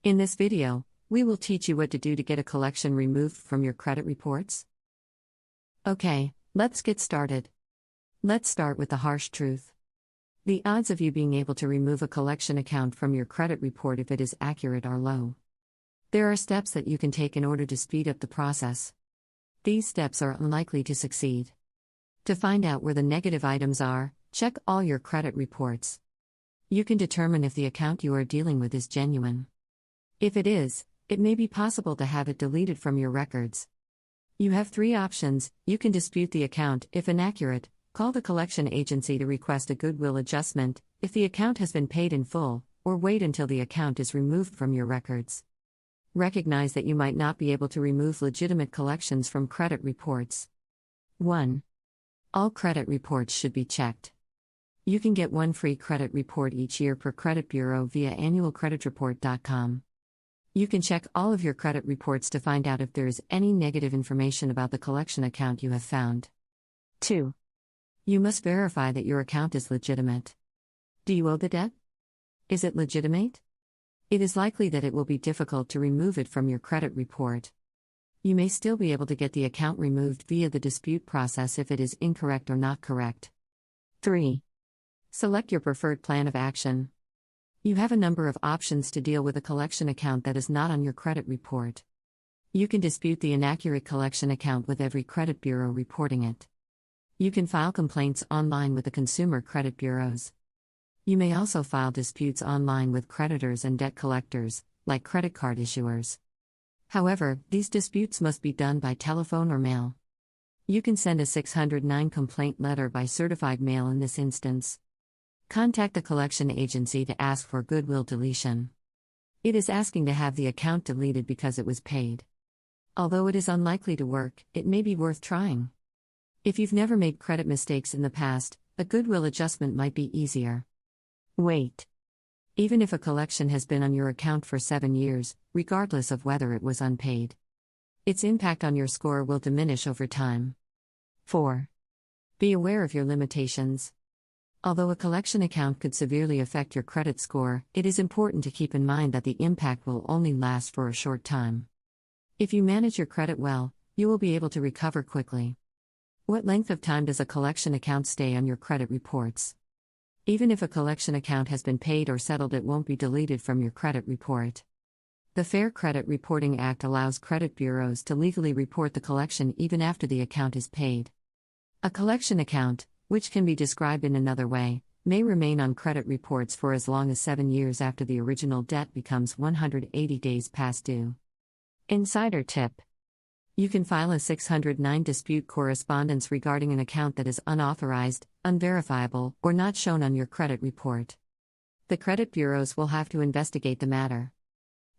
In this video, we will teach you what to do to get a collection removed from your credit reports. Okay, let's get started. Let's start with the harsh truth. The odds of you being able to remove a collection account from your credit report if it is accurate are low. There are steps that you can take in order to speed up the process. These steps are unlikely to succeed. To find out where the negative items are, check all your credit reports. You can determine if the account you are dealing with is genuine. If it is, it may be possible to have it deleted from your records. You have three options. You can dispute the account if inaccurate, call the collection agency to request a goodwill adjustment if the account has been paid in full, or wait until the account is removed from your records. Recognize that you might not be able to remove legitimate collections from credit reports. 1. All credit reports should be checked. You can get one free credit report each year per credit bureau via annualcreditreport.com. You can check all of your credit reports to find out if there is any negative information about the collection account you have found. 2. You must verify that your account is legitimate. Do you owe the debt? Is it legitimate? It is likely that it will be difficult to remove it from your credit report. You may still be able to get the account removed via the dispute process if it is incorrect or not correct. 3. Select your preferred plan of action. You have a number of options to deal with a collection account that is not on your credit report. You can dispute the inaccurate collection account with every credit bureau reporting it. You can file complaints online with the consumer credit bureaus. You may also file disputes online with creditors and debt collectors, like credit card issuers. However, these disputes must be done by telephone or mail. You can send a 609 complaint letter by certified mail in this instance. Contact the collection agency to ask for goodwill deletion. It is asking to have the account deleted because it was paid. Although it is unlikely to work, it may be worth trying. If you've never made credit mistakes in the past, a goodwill adjustment might be easier. Wait. Even if a collection has been on your account for 7 years, regardless of whether it was unpaid, its impact on your score will diminish over time. 4. Be aware of your limitations. Although a collection account could severely affect your credit score, it is important to keep in mind that the impact will only last for a short time. If you manage your credit well, you will be able to recover quickly. What length of time does a collection account stay on your credit reports? Even if a collection account has been paid or settled, it won't be deleted from your credit report. The Fair Credit Reporting Act allows credit bureaus to legally report the collection even after the account is paid. A collection account, which can be described in another way, may remain on credit reports for as long as 7 years after the original debt becomes 180 days past due. Insider tip. You can file a 609 dispute correspondence regarding an account that is unauthorized, unverifiable, or not shown on your credit report. The credit bureaus will have to investigate the matter.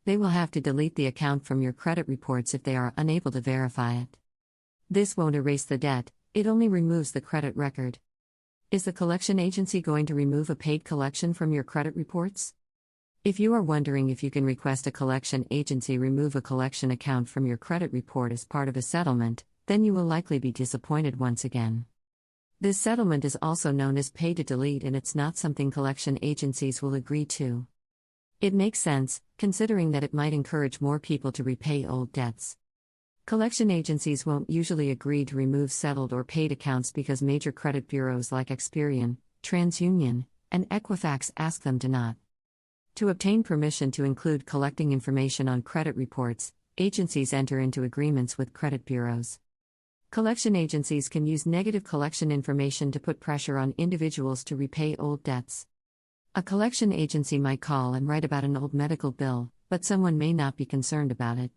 They will have to delete the account from your credit reports if they are unable to verify it. This won't erase the debt, it only removes the credit record. Is the collection agency going to remove a paid collection from your credit reports? If you are wondering if you can request a collection agency remove a collection account from your credit report as part of a settlement, then you will likely be disappointed once again. This settlement is also known as pay to delete, and it's not something collection agencies will agree to. It makes sense, considering that it might encourage more people to repay old debts. Collection agencies won't usually agree to remove settled or paid accounts because major credit bureaus like Experian, TransUnion, and Equifax ask them to not. To obtain permission to include collecting information on credit reports, agencies enter into agreements with credit bureaus. Collection agencies can use negative collection information to put pressure on individuals to repay old debts. A collection agency might call and write about an old medical bill, but someone may not be concerned about it.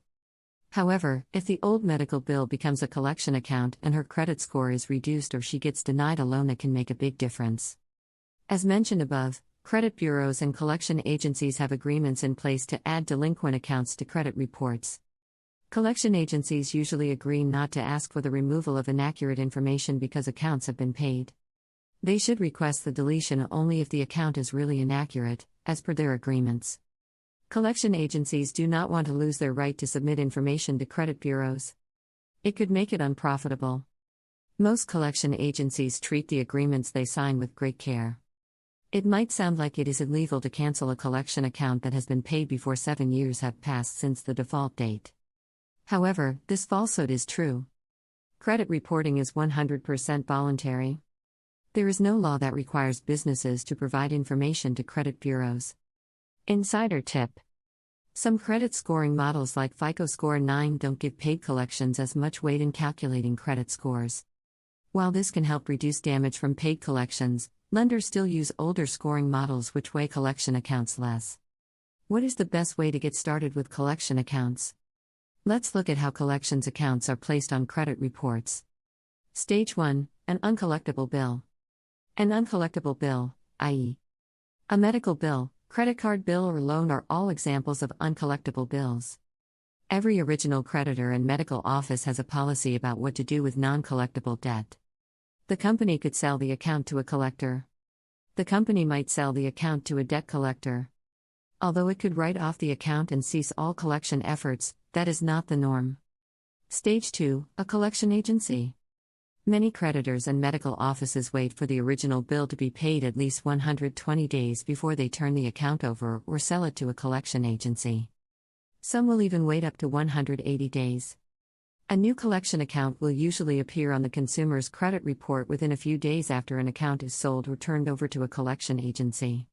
However, if the old medical bill becomes a collection account and her credit score is reduced or she gets denied a loan, it can make a big difference. As mentioned above, credit bureaus and collection agencies have agreements in place to add delinquent accounts to credit reports. Collection agencies usually agree not to ask for the removal of inaccurate information because accounts have been paid. They should request the deletion only if the account is really inaccurate, as per their agreements. Collection agencies do not want to lose their right to submit information to credit bureaus. It could make it unprofitable. Most collection agencies treat the agreements they sign with great care. It might sound like it is illegal to cancel a collection account that has been paid before 7 years have passed since the default date. However, this falsehood is true. Credit reporting is 100% voluntary. There is no law that requires businesses to provide information to credit bureaus. Insider tip: some credit scoring models like FICO Score 9 don't give paid collections as much weight in calculating credit scores. While this can help reduce damage from paid collections, lenders still use older scoring models which weigh collection accounts less. What is the best way to get started with collection accounts? Let's look at how collections accounts are placed on credit reports. Stage 1: an uncollectible bill. An uncollectible bill, i.e., a medical bill, credit card bill, or loan are all examples of uncollectible bills. Every original creditor and medical office has a policy about what to do with non-collectible debt. The company could sell the account to a collector. The company might sell the account to a debt collector. Although it could write off the account and cease all collection efforts, that is not the norm. Stage 2: a collection agency. Many creditors and medical offices wait for the original bill to be paid at least 120 days before they turn the account over or sell it to a collection agency. Some will even wait up to 180 days. A new collection account will usually appear on the consumer's credit report within a few days after an account is sold or turned over to a collection agency.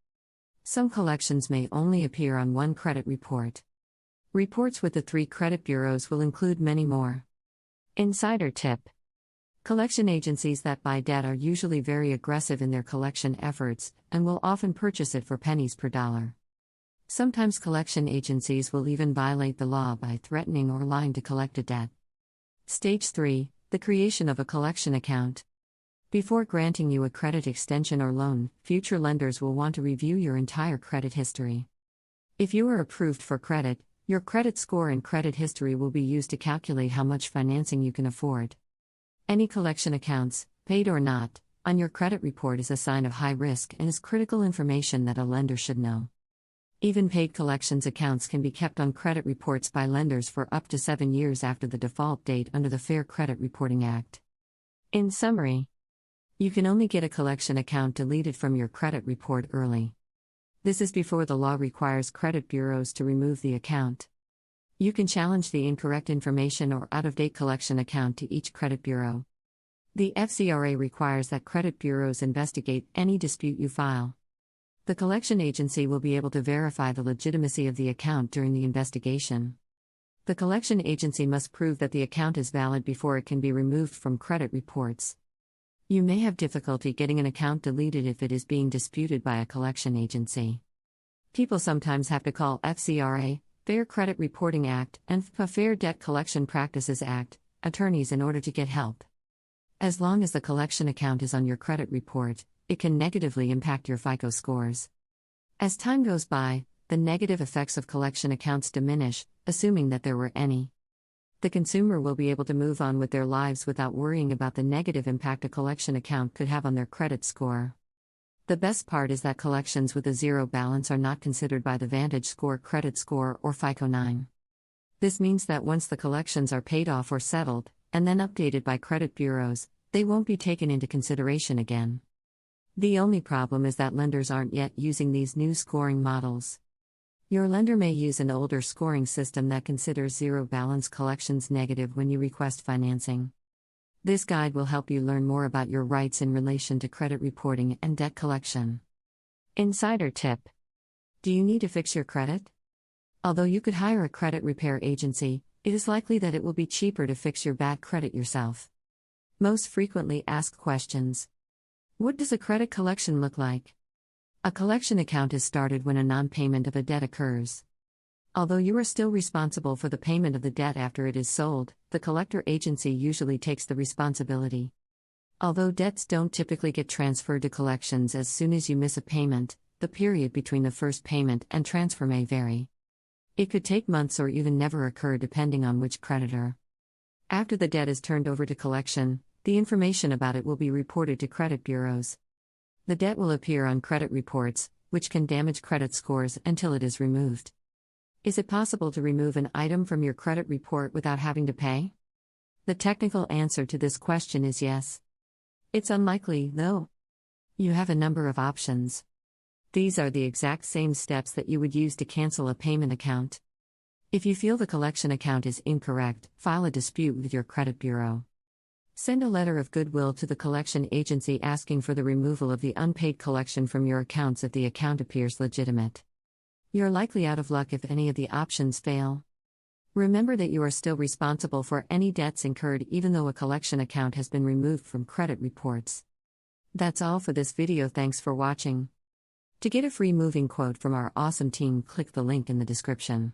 Some collections may only appear on one credit report. Reports with the 3 credit bureaus will include many more. Insider tip: collection agencies that buy debt are usually very aggressive in their collection efforts and will often purchase it for pennies per dollar. Sometimes collection agencies will even violate the law by threatening or lying to collect a debt. Stage 3: the creation of a collection account. Before granting you a credit extension or loan, future lenders will want to review your entire credit history. If you are approved for credit, your credit score and credit history will be used to calculate how much financing you can afford. Any collection accounts, paid or not, on your credit report is a sign of high risk and is critical information that a lender should know. Even paid collections accounts can be kept on credit reports by lenders for up to 7 years after the default date under the Fair Credit Reporting Act. In summary, you can only get a collection account deleted from your credit report early. This is before the law requires credit bureaus to remove the account. You can challenge the incorrect information or out-of-date collection account to each credit bureau. The FCRA requires that credit bureaus investigate any dispute you file. The collection agency will be able to verify the legitimacy of the account during the investigation. The collection agency must prove that the account is valid before it can be removed from credit reports. You may have difficulty getting an account deleted if it is being disputed by a collection agency. People sometimes have to call FCRA, Fair Credit Reporting Act, and FPA, Fair Debt Collection Practices Act, attorneys in order to get help. As long as the collection account is on your credit report, it can negatively impact your FICO scores. As time goes by, the negative effects of collection accounts diminish, assuming that there were any. The consumer will be able to move on with their lives without worrying about the negative impact a collection account could have on their credit score. The best part is that collections with a zero balance are not considered by the Vantage Score, Credit Score, or FICO 9. This means that once the collections are paid off or settled, and then updated by credit bureaus, they won't be taken into consideration again. The only problem is that lenders aren't yet using these new scoring models. Your lender may use an older scoring system that considers zero balance collections negative when you request financing. This guide will help you learn more about your rights in relation to credit reporting and debt collection. Insider tip: do you need to fix your credit? Although you could hire a credit repair agency, it is likely that it will be cheaper to fix your bad credit yourself. Most frequently asked questions: what does a credit collection look like? A collection account is started when a non-payment of a debt occurs. Although you are still responsible for the payment of the debt after it is sold, the collector agency usually takes the responsibility. Although debts don't typically get transferred to collections as soon as you miss a payment, the period between the first payment and transfer may vary. It could take months or even never occur depending on which creditor. After the debt is turned over to collection, the information about it will be reported to credit bureaus. The debt will appear on credit reports, which can damage credit scores until it is removed. Is it possible to remove an item from your credit report without having to pay? The technical answer to this question is yes. It's unlikely, though. You have a number of options. These are the exact same steps that you would use to cancel a payment account. If you feel the collection account is incorrect, file a dispute with your credit bureau. Send a letter of goodwill to the collection agency asking for the removal of the unpaid collection from your accounts if the account appears legitimate. You're likely out of luck if any of the options fail. Remember that you are still responsible for any debts incurred even though a collection account has been removed from credit reports. That's all for this video. Thanks for watching. To get a free moving quote from our awesome team, click the link in the description.